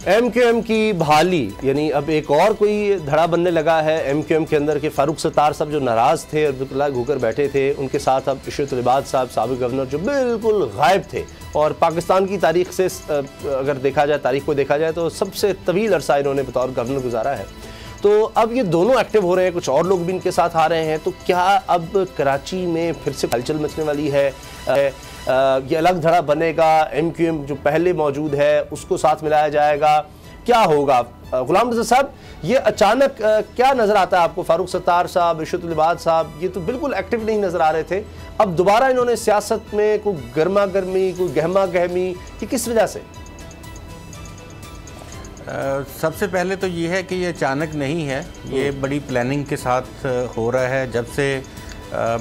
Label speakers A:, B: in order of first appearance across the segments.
A: MQM की बहाली, यानी अब एक और कोई धड़ा बनने लगा है एमक्यूएम के अंदर के फारूक सत्तार साहब जो नाराज़ थे और बिल्कुल होकर बैठे थे, उनके साथ अब इशरत लिबास साहब साबिक गवर्नर जो बिल्कुल गायब थे और पाकिस्तान की तारीख से अगर देखा जाए, तारीख को देखा जाए तो सबसे तवील अरसा इन्होंने बतौर गवर्नर गुजारा है। तो अब ये दोनों एक्टिव हो रहे हैं, कुछ और लोग भी इनके साथ आ रहे हैं। तो क्या अब कराची में फिर से हलचल मचने वाली है? ये अलग धड़ा बनेगा? एमक्यूएम जो पहले मौजूद है उसको साथ मिलाया जाएगा? क्या होगा? गुलाम रज़ा साहब, ये अचानक क्या नज़र आता है आपको? फारूक सत्तार साहब, इशरत लिबास साहब ये तो बिल्कुल एक्टिव नहीं नज़र आ रहे थे, अब दोबारा इन्होंने सियासत में कोई गर्मा गर्मी, कोई गहमा गहमी, ये किस वजह से?
B: सबसे पहले तो ये है कि ये अचानक नहीं है, ये बड़ी प्लानिंग के साथ हो रहा है। जब से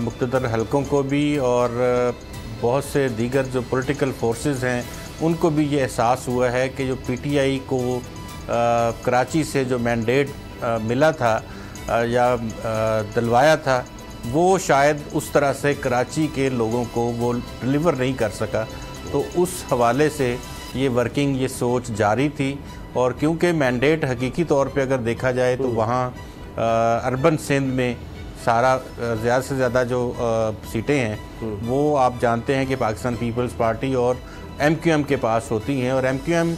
B: मुख्तदर हलकों को भी और बहुत से दीगर जो पॉलिटिकल फोर्सेस हैं उनको भी ये एहसास हुआ है कि जो पीटीआई को कराची से जो मैंडेट मिला था या दिलवाया था, वो शायद उस तरह से कराची के लोगों को वो डिलीवर नहीं कर सका। तो उस हवाले से ये वर्किंग, ये सोच जारी थी। और क्योंकि मैंडेट हकीकी तौर पे अगर देखा जाए तो वहाँ अर्बन सिंध में सारा ज़्यादा से ज़्यादा जो सीटें हैं वो आप जानते हैं कि पाकिस्तान पीपल्स पार्टी और एमक्यूएम के पास होती हैं। और एमक्यूएम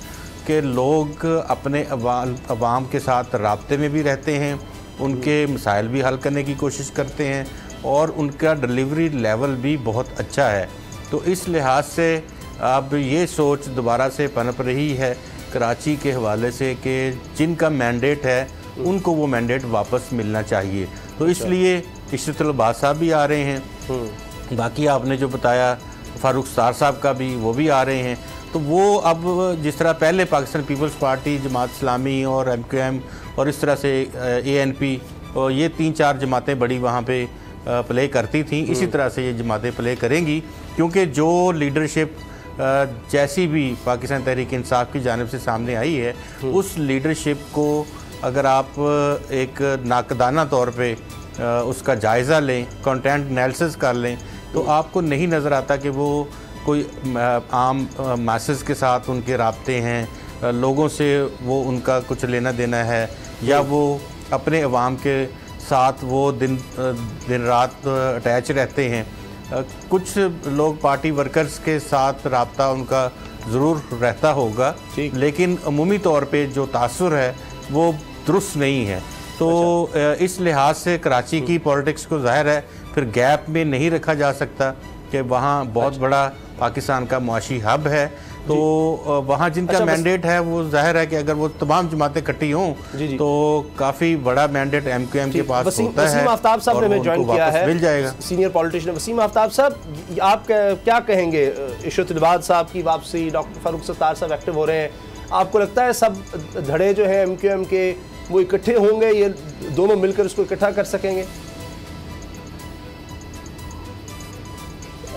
B: के लोग अपने अवाम के साथ राब्ते में भी रहते हैं, उनके मसाइल भी हल करने की कोशिश करते हैं और उनका डिलीवरी लेवल भी बहुत अच्छा है। तो इस लिहाज से अब ये सोच दोबारा से पनप रही है कराची के हवाले से कि जिनका मैंडेट है उनको वो मैंडेट वापस मिलना चाहिए। तो इसलिए इशरत लिबास साहब भी आ रहे हैं, बाकी आपने जो बताया फारूक सत्तार साहब का भी, वो भी आ रहे हैं। तो वो अब जिस तरह पहले पाकिस्तान पीपल्स पार्टी, जमात इस्लामी और एमक्यूएम और इस तरह से एएनपी और ये 3-4 जमातें बड़ी वहाँ पे प्ले करती थी, इसी तरह से ये जमातें प्ले करेंगी। क्योंकि जो लीडरशिप जैसी भी पाकिस्तान तहरीक इंसाफ की जानिब से सामने आई है, उस लीडरशिप को अगर आप एक नाकदाना तौर पे उसका जायज़ा लें, कंटेंट एनालिसिस कर लें, तो आपको नहीं नज़र आता कि वो कोई आम मैसेज के साथ उनके राब्ते हैं, लोगों से वो उनका कुछ लेना देना है, या वो अपने अवाम के साथ वो दिन रात अटैच रहते हैं। कुछ लोग पार्टी वर्कर्स के साथ राब्ता उनका ज़रूर रहता होगा, लेकिन अमूमी तौर पे जो तासुर है वो दुरुस्त नहीं है। तो इस लिहाज से कराची की पॉलिटिक्स को ज़ाहिर है फिर गैप में नहीं रखा जा सकता कि वहाँ बहुत बड़ा पाकिस्तान का मुआशी हब है। तो वहाँ जिनका मैंडेट है वो जाहिर है कि अगर वो तमाम जमातें इकट्ठी हों तो काफ़ी बड़ा मैंडेट एमक्यूएम के पास होता है।
A: वसीम आफ्ताब साहब ने ज्वाइन किया है,
B: मिल जाएगा।
A: सीनियर पॉलिटिशियन वसीम आफ्ताब साहब, आप क्या कहेंगे? इशरत लिबास साहब की वापसी, डॉक्टर फारूक सत्तार साहब एक्टिव हो रहे हैं, आपको लगता है सब धड़े जो है एमक्यूएम के वो इकट्ठे होंगे, ये दोनों मिलकर उसको इकट्ठा कर सकेंगे?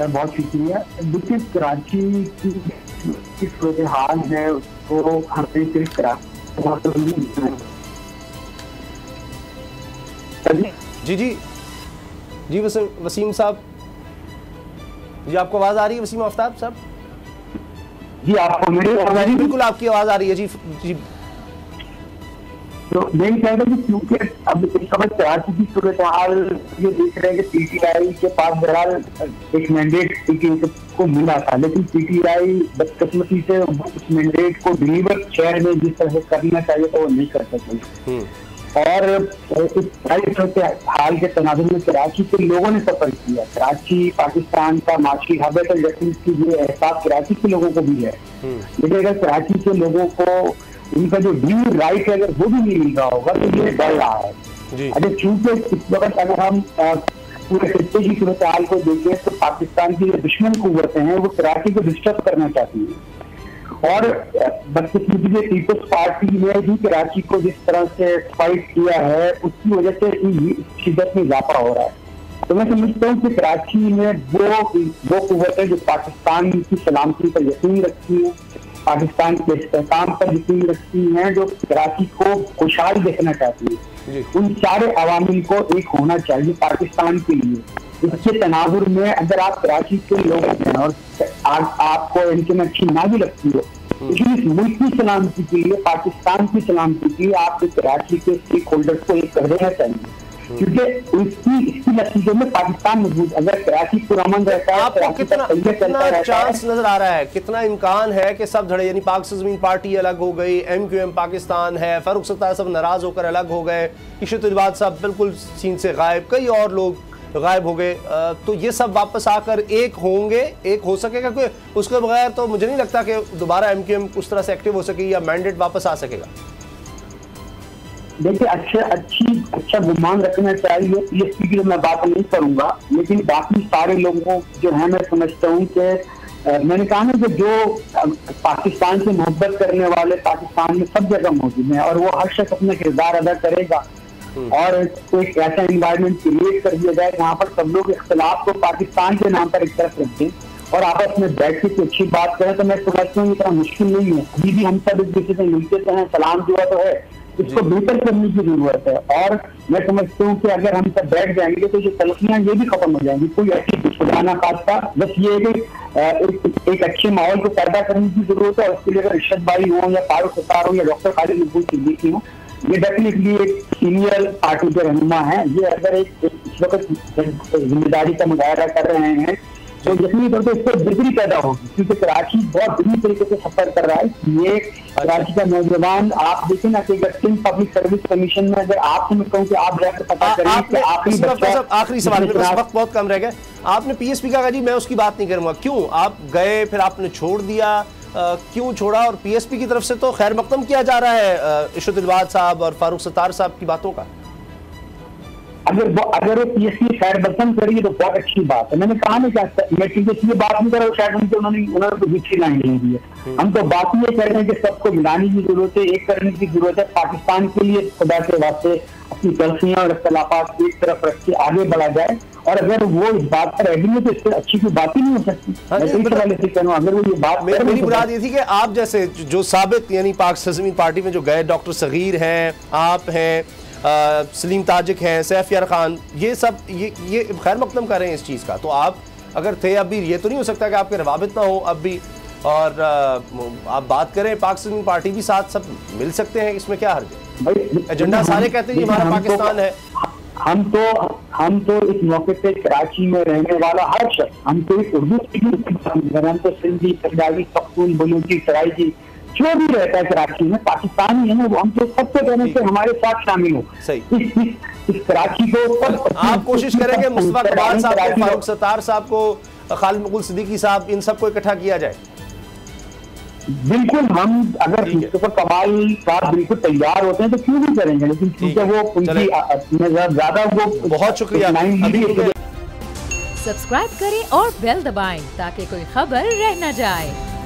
C: बहुत शुक्रिया। देखिए, कराची की सूरत हाल है उसको हर तरीके से
A: जी जी जी वसीम साहब जी, आपको आवाज़ आ रही है? वसीम आफ्ताब साहब
C: जी, आपको मेरी आवाज़ आ रही है?
A: बिल्कुल आपकी आवाज़ आ रही है जी जी।
C: तो मैं ये कहता हूँ क्योंकि अब इस समय कराची की सूरत हाल ये देख रहे हैं कि पीटीआई के पास बहरहाल एक मैंडेट को मिला था, लेकिन पीटीआई बदकिस्मती से उस मैंडेट को डिलीवर शहर में जिस तरह से करना चाहिए तो वो नहीं कर सके। और इस हाल के तनाजुर में कराची के लोगों ने सफर किया। कराची पाकिस्तान का माशी हब है, तो यकीन की ये एहसास कराची के लोगों को भी है। लेकिन अगर कराची के लोगों को उनका जो ड्यू राइट है अगर वो भी नहीं मिल रहा होगा तो ये डर रहा है। अगर चूंकि इस वक्त अगर हम पूरे खित्ते की सूरत हाल को देखें तो पाकिस्तान की जो दुश्मन कुव्वतें हैं वो कराची को डिस्टर्ब करना चाहती हैं। और बदकिस्मती से पीपल्स पार्टी ने भी कराची को जिस तरह से फाइट किया है उसकी वजह से शिद्दत में इजाफा हो रहा है। तो मैं समझता हूँ कि कराची में वो कुव्वतें जो पाकिस्तान की सलामती पर यकीन रखती हैं, पाकिस्तान के इस्तेहकाम पर यकीन रखती हैं, जो कराची को खुशहाल देखना चाहती है, उन सारे अवामिल को एक होना चाहिए पाकिस्तान के लिए। इसके तनाजुर में अगर आप कराची के लोग हैं और आपको इनकी में अच्छी ना भी लगती हो लेकिन इस मुल्क की सलामती के लिए, पाकिस्तान की सलामती के लिए आपके कराची के स्टेक होल्डर्स को एक कर देना चाहिए, क्योंकि इसकी नतीजे में पाकिस्तान मजबूत, अगर कराची पुरअमन रहता है,
A: आपको कितना चांस नजर आ रहा है, कितना इम्कान है कि सब धड़े, यानी पाक से ज़मीन पार्टी अलग हो गई, MQM पाकिस्तान है, फारूक सत्तार साहब नाराज होकर अलग हो गए, इशरत इल्बाद साहब बिल्कुल सीन से गायब, कई और लोग गायब हो गए, तो ये सब वापस आकर एक होंगे, एक हो सकेगा? क्योंकि उसके बगैर तो मुझे नहीं लगता कि दोबारा MQM उस तरह से एक्टिव हो सकेगी या मैंडेट वापस आ सकेगा।
C: देखिए, अच्छा गुमान रखना चाहिए। PSP की मैं बात नहीं करूंगा, लेकिन बाकी सारे लोगों को जो है, मैं समझता हूँ कि मैंने कहा ना कि जो पाकिस्तान से मोहब्बत करने वाले पाकिस्तान में सब जगह मौजूद हैं, और वो हर शख्स अपना किरदार अदा करेगा और एक ऐसा इन्वायरमेंट क्रिएट कर दिया जाए जहाँ पर सब लोग इख्तिलाफ को पाकिस्तान के नाम पर एक तरफ रखें और आपस में बैठ के अच्छी बात करें, तो मैं समझता हूँ इतना मुश्किल नहीं है। अभी भी हम सब एक दूसरे से मिलते तो हैं, सलाम दुआ तो है, इसको बेहतर करने की जरूरत है। और मैं समझता हूँ कि अगर हम सब बैठ जाएंगे तो ये तलखियां ये भी खत्म हो जाएंगी। कोई ऐसी खुदाना खासा, बस ये है कि एक अच्छे माहौल को पैदा करने की जरूरत है, और उसके लिए अगर इरशाद भाई हो या फारूक सत्तार हो या डॉक्टर खालिद मकबूल सिद्दीकी हो, ये डेफिनेटली एक सीनियर पार्टी के रहनुमा है, ये अगर इस वक्त जिम्मेदारी का मुजाहरा कर रहे हैं तो यकीन करते इससे बिगड़ी पैदा होगी, क्योंकि कराची बहुत बुरी तरीके से सफर कर रहा है। ये कराची का नौजवान, आप देखें ना कि पब्लिक सर्विस कमीशन में अगर आपसे मैं कहूँ कि आप जाकर पता करें कि
A: आखिरी सवाल, वक्त बहुत कम रह गया, आपने PSP का जी, मैं उसकी बात नहीं करूंगा, क्यों आप गए, फिर आपने छोड़ दिया, क्यों छोड़ा? और PSP की तरफ से तो खैर मकदम किया जा रहा है इशरत इल्बाद साहब और फारूक सत्तार साहब की बातों का।
C: अगर वो PSP खैर मकदम करेगी तो बहुत अच्छी बात है। मैंने कहा नहीं चाहता, मैं ये बात नहीं कर रहा हूँ, शायद उन्होंने तो दूसरी लाइन नहीं दी है। हम तो बात ये कह रहे हैं कि सबको मिलाने की जरूरत है, एक करने की जरूरत है। पाकिस्तान के लिए खुदा के वास्ते अपनी तलखियां और इख्तिलाफात एक तरफ रख के आगे बढ़ा जाए, और अगर वो इस बात पर रेडी है तो इससे अच्छी कोई बात ही नहीं हो सकती। अगर वो ये बात,
A: मेरी मुराद ये थी कि आप जैसे जो साबित, यानी पाक ज़मीन पार्टी में जो गए, डॉक्टर सगीर हैं, आप हैं, सलीम ताजिक हैं, सैफ यार खान, ये सब ये खैर मकदम कर रहे हैं इस चीज़ का, तो आप अगर थे अभी, ये तो नहीं हो सकता कि आपके रवाबित ना हो अब भी, और आप बात करें पाक ज़मीन पार्टी भी साथ सब मिल सकते हैं, इसमें क्या हर्ज है? एजेंडा सारे कहते हैं हमारा पाकिस्तान है।
C: हम तो इस मौके पे कराची में रहने वाला हर शख्स, हम तो इस उर्दू हम तो सिंधी, पंजाबी, पख्तून, बलूची, सराइकी जो भी रहता है कराची में, पाकिस्तानी है ना, वो हम तो सबसे कहने से हमारे साथ शामिल हो। इस कराची को सब
A: आप कोशिश करेंगे मुस्तफा कमाल साहब को, फारूक सत्तार साहब को, खालिद मकबूल सिद्दीकी साहब, इन सबको इकट्ठा किया जाए?
C: बिल्कुल, हम अगर मुस्तफा कमाल साहब बिल्कुल तैयार होते हैं तो क्यों नहीं करेंगे, लेकिन क्योंकि वो उनकी ज्यादा वो।
A: बहुत शुक्रिया।
D: सब्सक्राइब करें और बेल दबाएं ताकि कोई खबर रह न जाए।